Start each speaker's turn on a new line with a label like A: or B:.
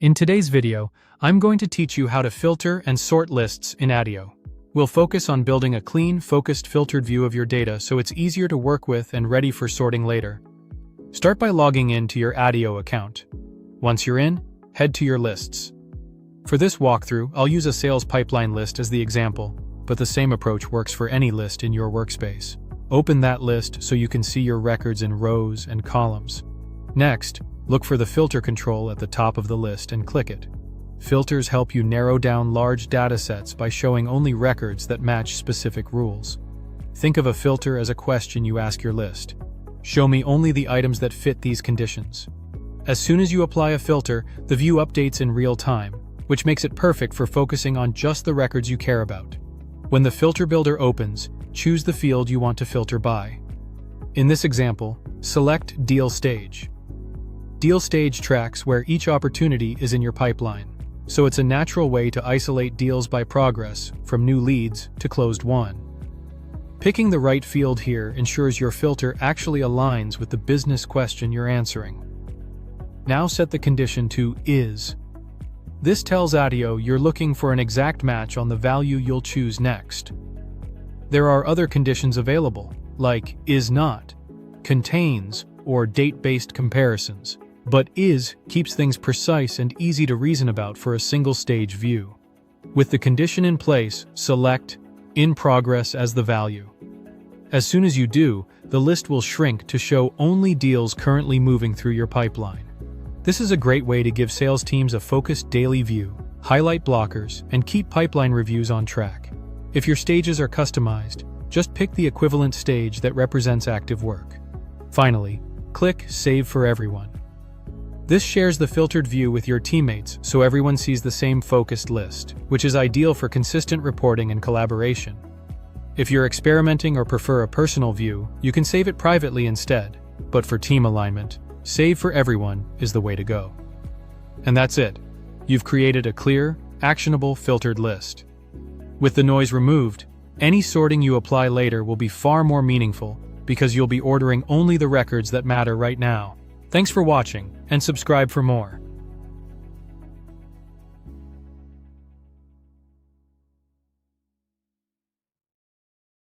A: In today's video, I'm going to teach you how to filter and sort lists in Attio. We'll focus on building a clean, focused, filtered view of your data so it's easier to work with and ready for sorting later. Start by logging in to your Attio account. Once you're in, head to your lists. For this walkthrough, I'll use a sales pipeline list as the example, but the same approach works for any list in your workspace. Open that list so you can see your records in rows and columns. Next, look for the filter control at the top of the list and click it. Filters help you narrow down large datasets by showing only records that match specific rules. Think of a filter as a question you ask your list. Show me only the items that fit these conditions. As soon as you apply a filter, the view updates in real time, which makes it perfect for focusing on just the records you care about. When the filter builder opens, choose the field you want to filter by. In this example, select Deal Stage. Deal Stage tracks where each opportunity is in your pipeline, so it's a natural way to isolate deals by progress, from new leads to closed won. Picking the right field here ensures your filter actually aligns with the business question you're answering. Now set the condition to Is. This tells Attio you're looking for an exact match on the value you'll choose next. There are other conditions available, like Is Not, Contains, or Date-based comparisons. But Is keeps things precise and easy to reason about for a single-stage view. With the condition in place, select In Progress as the value. As soon as you do, the list will shrink to show only deals currently moving through your pipeline. This is a great way to give sales teams a focused daily view, highlight blockers, and keep pipeline reviews on track. If your stages are customized, just pick the equivalent stage that represents active work. Finally, click Save for Everyone. This shares the filtered view with your teammates so everyone sees the same focused list, which is ideal for consistent reporting and collaboration. If you're experimenting or prefer a personal view, you can save it privately instead, but for team alignment, Save for Everyone is the way to go. And that's it. You've created a clear, actionable, filtered list. With the noise removed, any sorting you apply later will be far more meaningful because you'll be ordering only the records that matter right now. Thanks for watching, and subscribe for more.